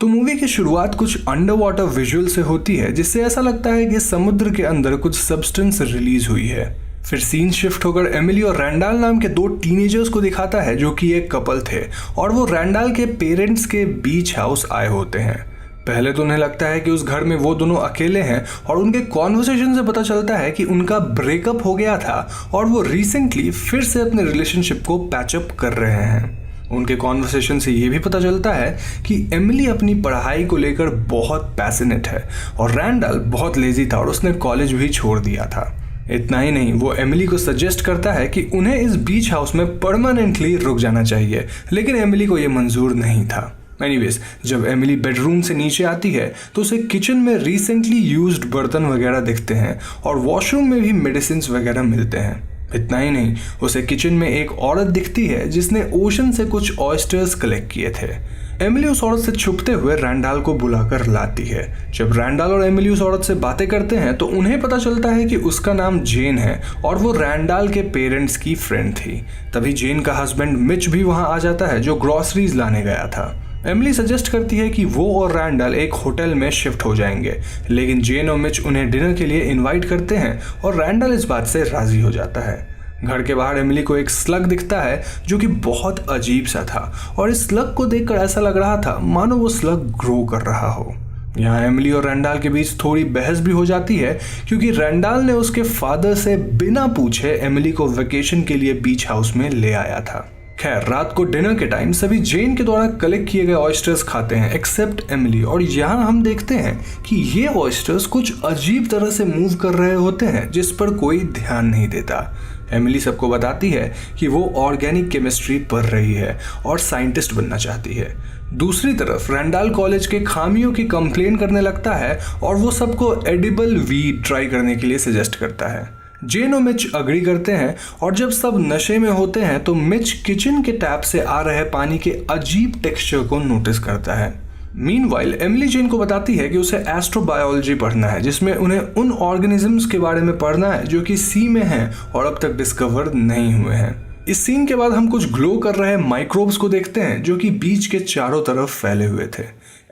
तो मूवी की शुरुआत कुछ अंडर वाटर विजुअल से होती है जिससे ऐसा लगता है कि समुद्र के अंदर कुछ सब्सटेंस रिलीज हुई है। फिर सीन शिफ्ट होकर एमिली और रैंडाल नाम के दो टीनेजर्स को दिखाता है जो कि एक कपल थे और वो रैंडाल के पेरेंट्स के बीच हाउस आए होते हैं। पहले तो उन्हें लगता है कि उस घर में वो दोनों अकेले हैं और उनके कॉन्वर्सेशन से पता चलता है कि उनका ब्रेकअप हो गया था और वो रिसेंटली फिर से अपने रिलेशनशिप को पैचअप कर रहे हैं। उनके कॉन्वर्सेशन से ये भी पता चलता है कि एमिली अपनी पढ़ाई को लेकर बहुत पैशनेट है और रैंडाल बहुत लेजी था और उसने कॉलेज भी छोड़ दिया था। इतना ही नहीं, वो एमिली को सजेस्ट करता है कि उन्हें इस बीच हाउस में परमानेंटली रुक जाना चाहिए, लेकिन एमिली को ये मंजूर नहीं था। एनीवेज, जब एमिली बेडरूम से नीचे आती है तो उसे किचन में रिसेंटली यूज्ड बर्तन वगैरह दिखते हैं और वॉशरूम में भी मेडिसिन वगैरह मिलते हैं। इतना ही नहीं, उसे किचन में एक औरत दिखती है जिसने ओशन से कुछ ऑयस्टर्स कलेक्ट किए थे। एमिली उस औरत से छुपते हुए रैंडाल को बुलाकर लाती है। जब रैंडाल और एमिली उस औरत से बातें करते हैं तो उन्हें पता चलता है कि उसका नाम जेन है और वो रैंडाल के पेरेंट्स की फ्रेंड थी। तभी जेन का हस्बैंड मिच भी वहां आ जाता है जो ग्रोसरीज लाने गया था। एमिली सजेस्ट करती है कि वो और रैंडाल एक होटल में शिफ्ट हो जाएंगे, लेकिन जेन और मिच उन्हें डिनर के लिए इनवाइट करते हैं और रैंडाल इस बात से राजी हो जाता है। घर के बाहर एमिली को एक स्लग दिखता है जो कि बहुत अजीब सा था और इस स्लग को देखकर ऐसा लग रहा था मानो वो स्लग ग्रो कर रहा हो। यहाँ एमिली और रैंडाल के बीच थोड़ी बहस भी हो जाती है क्योंकि रैंडाल ने उसके फादर से बिना पूछे एमिली को वेकेशन के लिए बीच हाउस में ले आया था। खैर, रात को डिनर के टाइम सभी जेन के द्वारा कलेक्ट किए गए ऑयस्टर्स खाते हैं एक्सेप्ट एमिली, और यहाँ हम देखते हैं कि ये ऑयस्टर्स कुछ अजीब तरह से मूव कर रहे होते हैं जिस पर कोई ध्यान नहीं देता। एमिली सबको बताती है कि वो ऑर्गेनिक केमिस्ट्री पढ़ रही है और साइंटिस्ट बनना चाहती है। दूसरी तरफ रैंडाल कॉलेज के खामियों की कंप्लेन करने लगता है और वो सबको एडिबल वीड ट्राई करने के लिए सजेस्ट करता है। जेन और मिच अग्री करते हैं और जब सब नशे में होते हैं तो मिच किचन के टैप से आ रहे पानी के अजीब टेक्सचर को नोटिस करता है। मीनवाइल एमिली जेन को बताती है कि उसे एस्ट्रोबायोलॉजी पढ़ना है जिसमें उन्हें उन ऑर्गेनिजम्स के बारे में पढ़ना है जो कि सी में हैं और अब तक डिस्कवर नहीं हुए हैं। इस सीन के बाद हम कुछ ग्लो कर रहे माइक्रोब्स को देखते हैं जो कि बीच के चारों तरफ फैले हुए थे।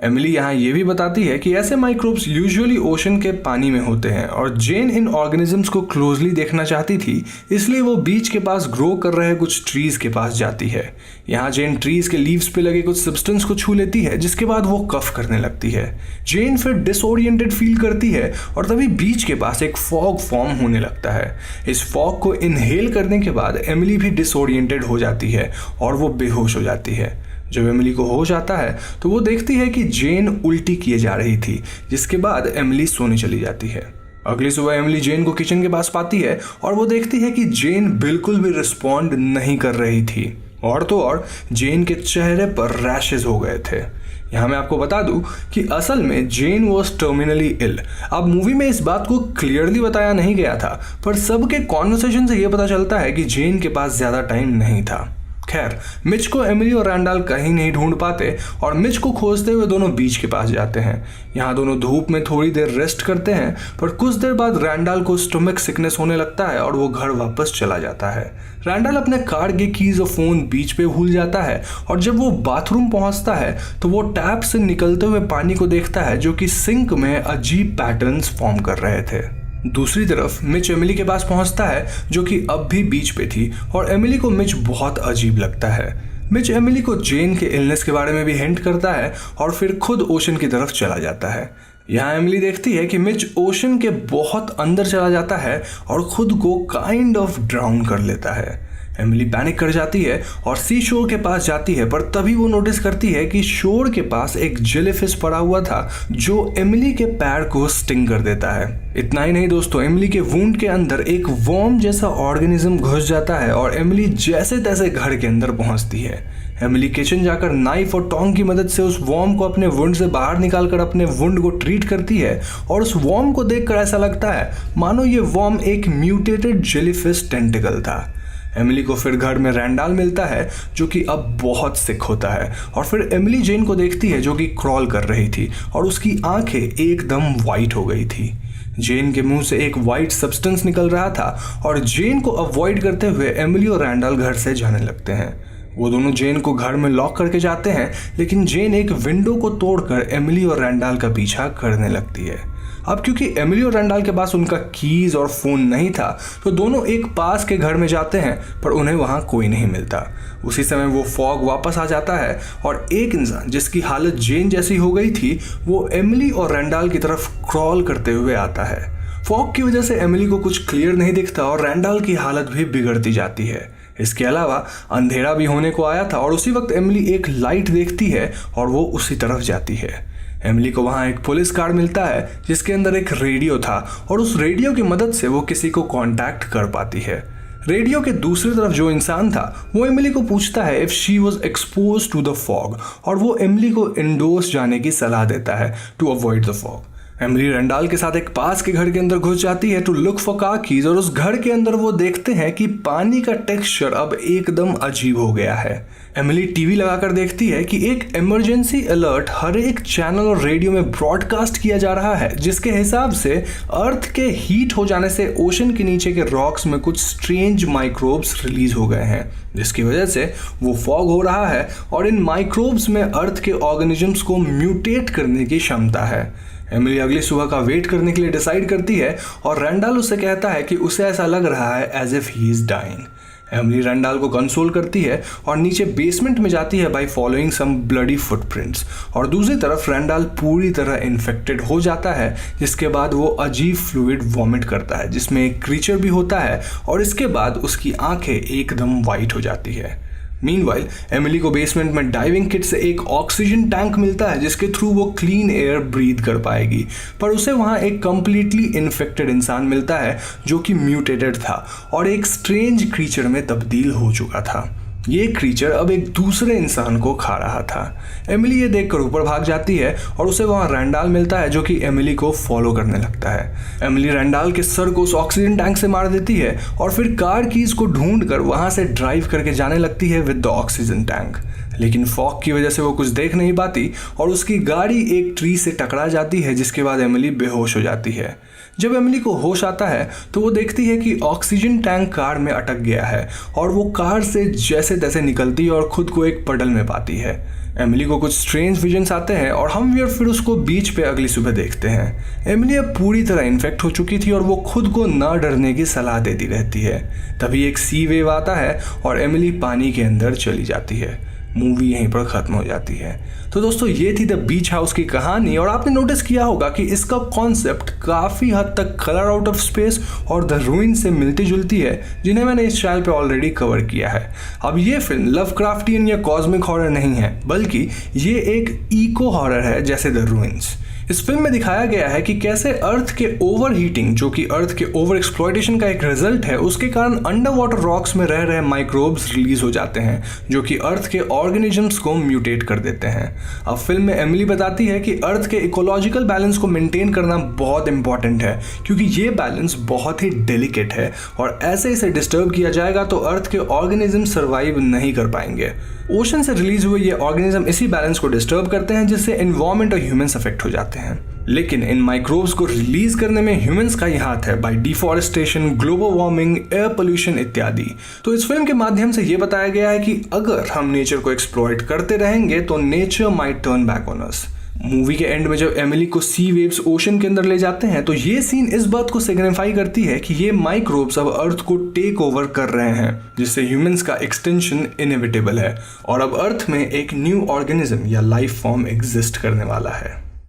एमिली यहाँ ये भी बताती है कि ऐसे माइक्रोब्स यूजुअली ओशन के पानी में होते हैं और जेन इन ऑर्गेनिजम्स को क्लोजली देखना चाहती थी, इसलिए वो बीच के पास ग्रो कर रहे कुछ ट्रीज के पास जाती है। यहाँ जेन ट्रीज के लीव्स पे लगे कुछ सब्सटेंस को छू लेती है जिसके बाद वो कफ करने लगती है। जेन फिर डिसओरिएंटेड फील करती है और तभी बीच के पास एक फॉग फॉर्म होने लगता है। इस फॉग को इनहेल करने के बाद एमिली भी डिसओरिएंटेड हो जाती है और वो बेहोश हो जाती है। जब एमिली को होश आता है तो वो देखती है कि जेन उल्टी किए जा रही थी, जिसके बाद एमिली सोने चली जाती है। अगली सुबह एमिली जेन को किचन के पास पाती है और वो देखती है कि जेन बिल्कुल भी रिस्पॉन्ड नहीं कर रही थी और तो और जेन के चेहरे पर रैशेज हो गए थे। यहाँ मैं आपको बता दूं कि असल में जेन वॉज टर्मिनली इल। अब मूवी में इस बात को क्लियरली बताया नहीं गया था, पर सबके कॉन्वर्सेशन से यह पता चलता है कि जेन के पास ज़्यादा टाइम नहीं था। खैर, मिच को एमिली और रैंडाल कहीं नहीं ढूंढ पाते और मिच को खोजते हुए दोनों बीच के पास जाते हैं। यहाँ दोनों धूप में थोड़ी देर रेस्ट करते हैं, पर कुछ देर बाद रैंडाल को स्टमक सिकनेस होने लगता है और वो घर वापस चला जाता है। रैंडाल अपने कार के कीज और फोन बीच पे भूल जाता है और जब वो बाथरूम पहुंचता है तो वो टैप से निकलते हुए पानी को देखता है जो कि सिंक में अजीब पैटर्न्स फॉर्म कर रहे थे। दूसरी तरफ मिच एमिली के पास पहुंचता है जो कि अब भी बीच पे थी और एमिली को मिच बहुत अजीब लगता है। मिच एमिली को जेन के इलनेस के बारे में भी हिंट करता है और फिर खुद ओशन की तरफ चला जाता है। यहाँ एमिली देखती है कि मिच ओशन के बहुत अंदर चला जाता है और खुद को काइंड ऑफ ड्राउन कर लेता है। एमिली पैनिक कर जाती है और सी शोर के पास जाती है, पर तभी वो नोटिस करती है कि शोर के पास एक जेलीफिश पड़ा हुआ था जो एमिली के पैर को स्टिंग कर देता है। इतना ही नहीं दोस्तों, एमिली के वुंड के अंदर एक वर्म जैसा ऑर्गेनिज्म घुस जाता है और एमिली जैसे तैसे घर के अंदर पहुंचती है। एमिली किचन जाकर नाइफ और टोंग की मदद से उस वर्म को अपने वुंड से बाहर निकालकर अपने वुंड को ट्रीट करती है और उस वर्म को देखकर ऐसा लगता है मानो ये वर्म एक म्यूटेटेड जेलीफिश टेंटिकल था। एमिली को फिर घर में रैंडाल मिलता है जो कि अब बहुत सिक होता है और फिर एमिली जेन को देखती है जो कि क्रॉल कर रही थी और उसकी आंखें एकदम वाइट हो गई थी। जेन के मुंह से एक वाइट सब्सटेंस निकल रहा था और जेन को अवॉइड करते हुए एमिली और रैंडाल घर से जाने लगते हैं। वो दोनों जेन को घर में लॉक करके जाते हैं, लेकिन जेन एक विंडो को तोड़कर एमिली और रैंडाल का पीछा करने लगती है। अब क्योंकि एमिली और रैंडाल के पास उनका कीज और फोन नहीं था, तो दोनों एक पास के घर में जाते हैं, पर उन्हें वहां कोई नहीं मिलता। उसी समय वो फॉग वापस आ जाता है और एक इंसान जिसकी हालत जेन जैसी हो गई थी, वो एमिली और रैंडाल की तरफ क्रॉल करते हुए आता है। फॉग की वजह से एमिली को कुछ क्लियर नहीं दिखता और रैंडाल की हालत भी बिगड़ती जाती है। इसके अलावा अंधेरा भी होने को आया था और उसी वक्त एमिली एक लाइट देखती है और वो उसी तरफ जाती है। एमिली को वहाँ एक पुलिस कार मिलता है जिसके अंदर एक रेडियो था और उस रेडियो की मदद से वो किसी को कांटेक्ट कर पाती है। रेडियो के दूसरी तरफ जो इंसान था वो एमिली को पूछता है if she was exposed to the fog, और वो एमिली को इंडोर्स जाने की सलाह देता है to avoid the fog. Emily Randall के साथ एक पास के घर के अंदर घुस जाती है to look for car keys, और उस घर के अंदर वो देखते हैं कि पानी का टेक्सचर अब एकदम अजीब हो गया है। एमिली टीवी लगाकर देखती है कि एक इमरजेंसी अलर्ट हर एक चैनल और रेडियो में ब्रॉडकास्ट किया जा रहा है, जिसके हिसाब से अर्थ के हीट हो जाने से ओशन के नीचे के रॉक्स में कुछ स्ट्रेंज माइक्रोब्स रिलीज हो गए हैं, जिसकी वजह से वो फॉग हो रहा है और इन माइक्रोब्स में अर्थ के ऑर्गेनिजम्स को म्यूटेट करने की क्षमता है। एमिली अगली सुबह का वेट करने के लिए डिसाइड करती है और रैंडाल उसे कहता है कि उसे ऐसा लग रहा है as if he is dying. Emily Randall को कंसोल करती है और नीचे बेसमेंट में जाती है by following some bloody footprints, और दूसरी तरफ रैंडाल पूरी तरह इन्फेक्टेड हो जाता है, जिसके बाद वो अजीब फ्लूइड वॉमिट करता है जिसमें एक क्रीचर भी होता है और इसके बाद उसकी आंखें एकदम वाइट हो जाती है। मीनवाइल एमिली को बेसमेंट में डाइविंग किट से एक ऑक्सीजन टैंक मिलता है जिसके थ्रू वो क्लीन एयर ब्रीथ कर पाएगी, पर उसे वहाँ एक कंप्लीटली इन्फेक्टेड इंसान मिलता है जो कि म्यूटेटेड था और एक स्ट्रेंज क्रीचर में तब्दील हो चुका था। ये क्रीचर अब एक दूसरे इंसान को खा रहा था। एमिली ये देखकर ऊपर भाग जाती है और उसे वहाँ रैंडाल मिलता है जो कि एमिली को फॉलो करने लगता है। एमिली रैंडाल के सर को उस ऑक्सीजन टैंक से मार देती है और फिर कार कीज को ढूंढकर वहाँ से ड्राइव करके जाने लगती है विद द ऑक्सीजन टैंक, लेकिन फॉग की वजह से वो कुछ देख नहीं पाती और उसकी गाड़ी एक ट्री से टकरा जाती है, जिसके बाद एमिली बेहोश हो जाती है। जब एमिली को होश आता है तो वो देखती है कि ऑक्सीजन टैंक कार में अटक गया है और वो कार से जैसे तैसे निकलती है और खुद को एक पडल में पाती है। एमिली को कुछ स्ट्रेंज विजन्स आते हैं और हम फिर उसको बीच पे अगली सुबह देखते हैं। एमिली अब पूरी तरह इन्फेक्ट हो चुकी थी और वो खुद को ना डरने की सलाह देती रहती है। तभी एक सी वेव आता है और एमिली पानी के अंदर चली जाती है। मूवी यहीं पर ख़त्म हो जाती है। तो दोस्तों ये थी द बीच हाउस की कहानी, और आपने नोटिस किया होगा कि इसका कॉन्सेप्ट काफ़ी हद तक कलर आउट ऑफ स्पेस और द रूइन से मिलती जुलती है, जिन्हें मैंने इस चैनल पे ऑलरेडी कवर किया है। अब ये फिल्म लवक्राफ्टियन या कॉस्मिक हॉरर नहीं है, बल्कि ये एक इको हॉरर है जैसे द रूइंस। इस फिल्म में दिखाया गया है कि कैसे अर्थ के ओवर हीटिंग, जो कि अर्थ के ओवर एक्सप्लॉयटेशन का एक रिजल्ट है, उसके कारण अंडर वाटर रॉक्स में रह रहे माइक्रोब्स रिलीज हो जाते हैं जो कि अर्थ के ऑर्गेनिजम्स को म्यूटेट कर देते हैं। अब फिल्म में एमिली बताती है कि अर्थ के इकोलॉजिकल बैलेंस को मेंटेन करना बहुत इंपॉर्टेंट है, क्योंकि ये बैलेंस बहुत ही डेलिकेट है और ऐसे इसे डिस्टर्ब किया जाएगा तो अर्थ के ऑर्गेनिज्म सर्वाइव नहीं कर पाएंगे। ओशन से रिलीज हुए ये ऑर्गेनिज्म इसी बैलेंस को डिस्टर्ब करते हैं, जिससे एनवायरमेंट और ह्यूमंस अफेक्ट हो जाते हैं। लेकिन इन माइक्रोब्स को रिलीज करने में ह्यूमंस का ही हाथ है bye deforestation, global warming, air pollution इत्यादि। तो इस फिल्म के माध्यम से ये बताया गया है कि अगर हम नेचर को एक्सप्लॉइट करते रहेंगे तो nature might turn back on us. Movie के एंड में जब एमिली को सी वेव्स ओशन के अंदर ले जाते हैं तो ये सीन इस बात को सिग्निफाई करती है कि ये माइक्रोब्स अब अर्थ को टेक ओवर कर रहे हैं, जिससे ह्यूमंस का एक्सटेंशन इनएविटेबल है और अब अर्थ में एक न्यू ऑर्गेनिज्म या लाइफ फॉर्म एग्जिस्ट करने वाला है।